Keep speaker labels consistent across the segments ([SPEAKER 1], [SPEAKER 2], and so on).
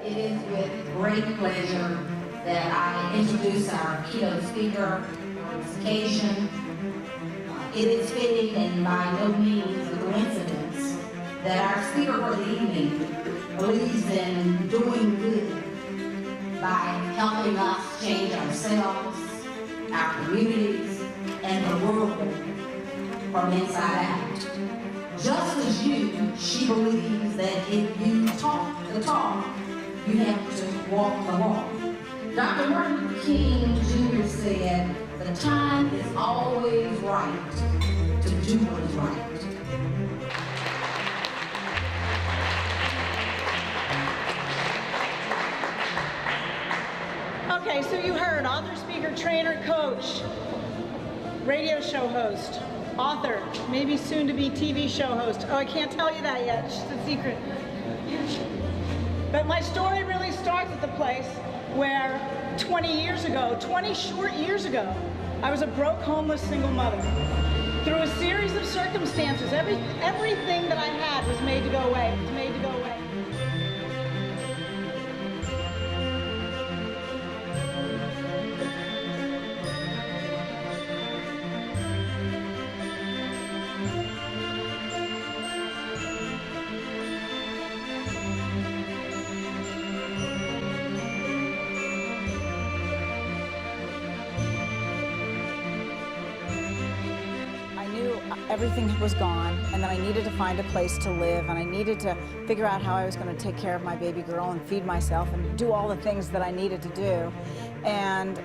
[SPEAKER 1] It is with great pleasure that I introduce our keynote speaker on this occasion. It is fitting and by no means a coincidence that our speaker for the evening believes in doing good by helping us change ourselves, our communities, and the world from inside out. Just as she believes that if you talk the talk, you have to walk the walk. Dr. Martin Luther King Jr. said, the time is always right to do what is right.
[SPEAKER 2] Okay, so you heard author, speaker, trainer, coach, radio show host, author, maybe soon to be TV show host. Oh, I can't tell you that yet, it's a secret. But my story really starts at the place where 20 short years ago, I was a broke, homeless, single mother. Through a series of circumstances, everything that I had was made to go away. It was made to go away.
[SPEAKER 3] Everything was gone, and then I needed to find a place to live, and I needed to figure out how I was going to take care of my baby girl and feed myself and do all the things that I needed to do. And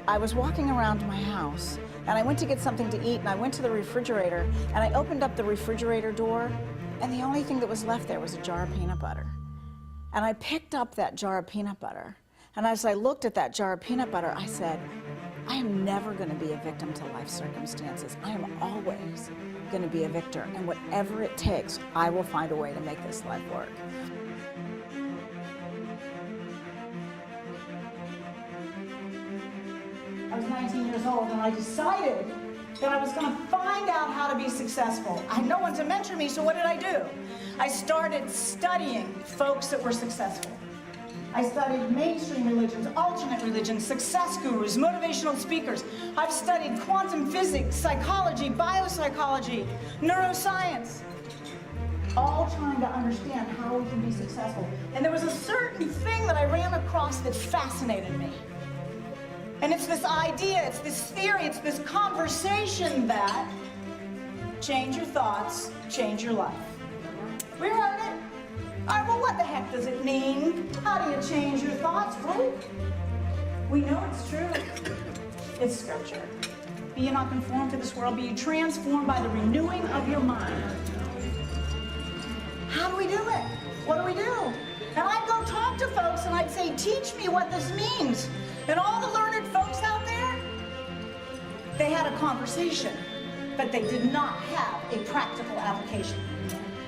[SPEAKER 3] I was walking around my house, and I went to get something to eat, and I went to the refrigerator, and I opened up the refrigerator door, and the only thing that was left there was a jar of peanut butter. And I picked up that jar of peanut butter, and as I looked at that jar of peanut butter, I said, I am never going to be a victim to life circumstances. I am always going to be a victor, and whatever it takes, I will find a way to make this life work.
[SPEAKER 2] I was 19 years old, and I decided that I was going to find out how to be successful. I had no one to mentor me, so what did I do? I started studying folks that were successful. I studied mainstream religions, alternate religions, success gurus, motivational speakers. I've studied quantum physics, psychology, biopsychology, neuroscience, all trying to understand how we can be successful. And there was a certain thing that I ran across that fascinated me. And it's this idea, it's this theory, it's this conversation that change your thoughts, change your life. We heard it. All right, well, what the heck does it mean? How do you change your thoughts, fool? We know it's true. It's scripture. Be ye not conformed to this world, be ye transformed by the renewing of your mind. How do we do it? What do we do? And I'd go talk to folks and I'd say, teach me what this means. And all the learned folks out there, they had a conversation, but they did not have a practical application.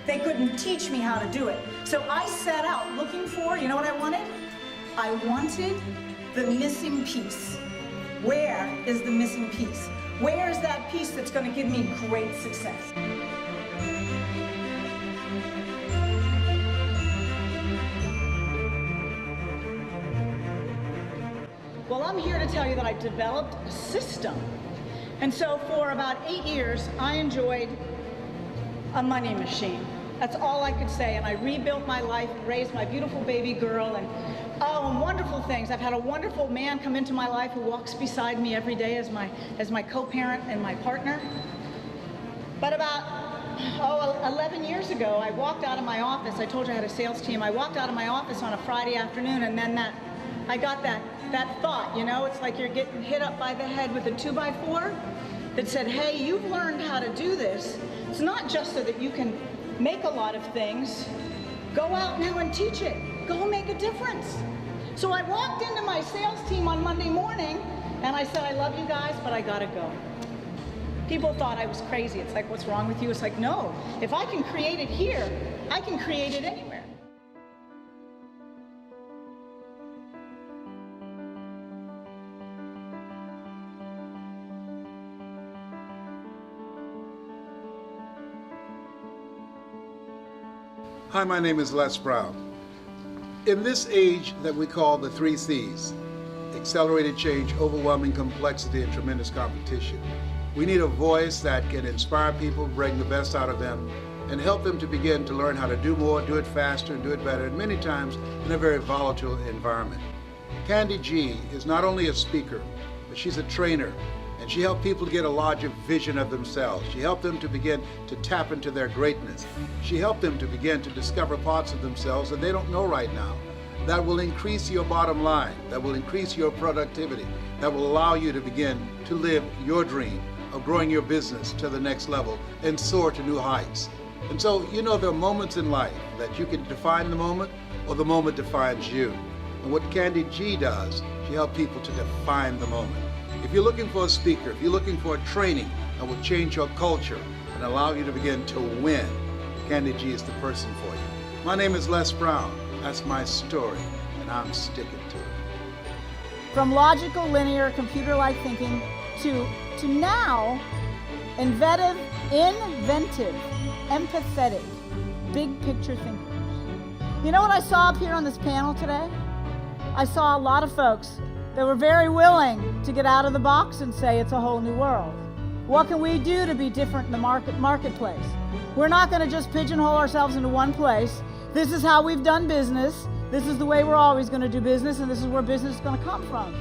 [SPEAKER 2] They couldn't teach me how to do it. So I set out looking for, you know what I wanted? I wanted the missing piece. Where is the missing piece? Where is that piece that's going to give me great success? Well, I'm here to tell you that I developed a system. And so for about 8 years, I enjoyed a money machine. That's all I could say. And I rebuilt my life, raised my beautiful baby girl, and wonderful things. I've had a wonderful man come into my life who walks beside me every day as my co-parent and my partner. But about 11 years ago, I walked out of my office. I told you I had a sales team. I walked out of my office on a Friday afternoon, and then I got that thought, you know, it's like you're getting hit up by the head with a 2x4 that said, hey, you've learned how to do this. It's not just so that you can make a lot of things. Go out now and teach it. Go make a difference. So I walked into my sales team on Monday morning, and I said, I love you guys, but I gotta go. People thought I was crazy. It's like, what's wrong with you? It's like, no, if I can create it here, I can create it anywhere.
[SPEAKER 4] Hi, my name is Les Brown. In this age that we call the 3 C's, accelerated change, overwhelming complexity, and tremendous competition, we need a voice that can inspire people, bring the best out of them, and help them to begin to learn how to do more, do it faster, and do it better, and many times in a very volatile environment. Kandee G is not only a speaker, but she's a trainer, and she helped people to get a larger vision of themselves. She helped them to begin to tap into their greatness. She helped them to begin to discover parts of themselves that they don't know right now, that will increase your bottom line, that will increase your productivity, that will allow you to begin to live your dream of growing your business to the next level and soar to new heights. And so, you know, there are moments in life that you can define the moment, or the moment defines you. And what Kandee G does, she helps people to define the moment. If you're looking for a speaker, if you're looking for a training that will change your culture and allow you to begin to win, Kandee G is the person for you. My name is Les Brown. That's my story, and I'm sticking to it.
[SPEAKER 3] From logical, linear, computer-like thinking to now, inventive, empathetic, big picture thinkers. You know what I saw up here on this panel today? I saw a lot of folks that were very willing to get out of the box and say it's a whole new world. What can we do to be different in the marketplace? We're not going to just pigeonhole ourselves into one place. This is how we've done business. This is the way we're always going to do business, and this is where business is going to come from.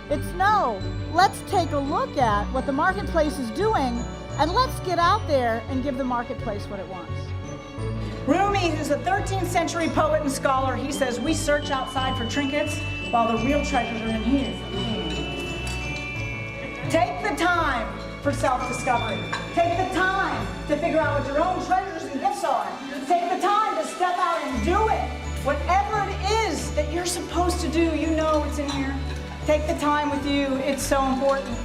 [SPEAKER 3] It's no, let's take a look at what the marketplace is doing, and let's get out there and give the marketplace what it wants.
[SPEAKER 2] Rumi, who's a 13th century poet and scholar, he says, we search outside for trinkets while the real treasures are in here. Take the time for self-discovery. Take the time to figure out what your own treasures and gifts are. Take the time to step out and do it. Whatever it is that you're supposed to do, you know it's in here. Take the time with you. It's so important.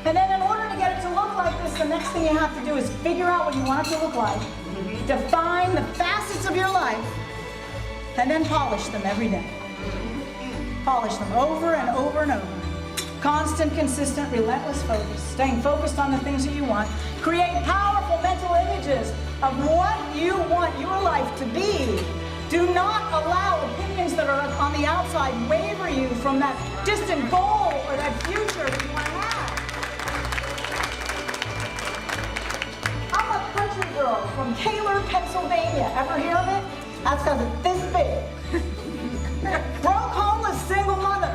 [SPEAKER 2] And then in order to get it to look like this, the next thing you have to do is figure out what you want it to look like. Define the facets of your life, and then polish them every day. Polish them over and over and over. Constant, consistent, relentless focus. Staying focused on the things that you want. Create powerful mental images of what you want your life to be. Do not allow opinions that are on the outside waver you from that distant goal or that future that you want to have. I'm a country girl from Taylor, Pennsylvania. Ever hear of it? That's because it's this big. Broke homeless single mother.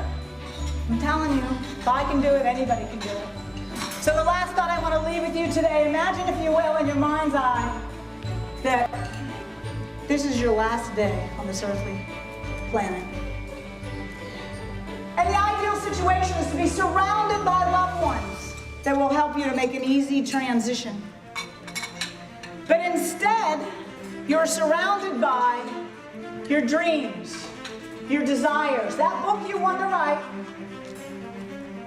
[SPEAKER 2] I'm telling you, if I can do it, anybody can do it. So the last thought I want to leave with you today, imagine if you will in your mind's eye that this is your last day on this earthly planet. And the ideal situation is to be surrounded by loved ones that will help you to make an easy transition. But instead, you're surrounded by your dreams, your desires, that book you want to write,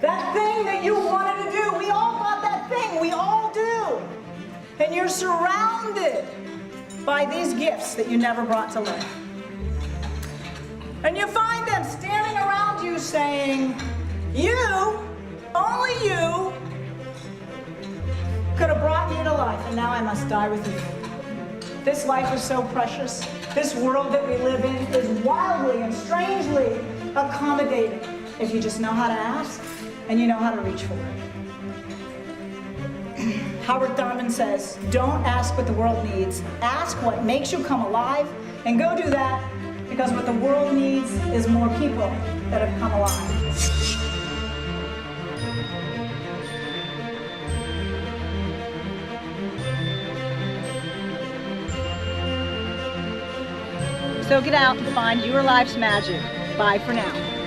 [SPEAKER 2] that thing that you wanted to do. We all got that thing, we all do. And you're surrounded by these gifts that you never brought to life. And you find them standing around you saying, you, only you, could have brought me to life, and now I must die with you. This life is so precious. This world that we live in is wildly and strangely accommodating if you just know how to ask and you know how to reach for it. Howard Thurman says, don't ask what the world needs. Ask what makes you come alive, and go do that, because what the world needs is more people that have come alive.
[SPEAKER 3] So get out and find your life's magic. Bye for now.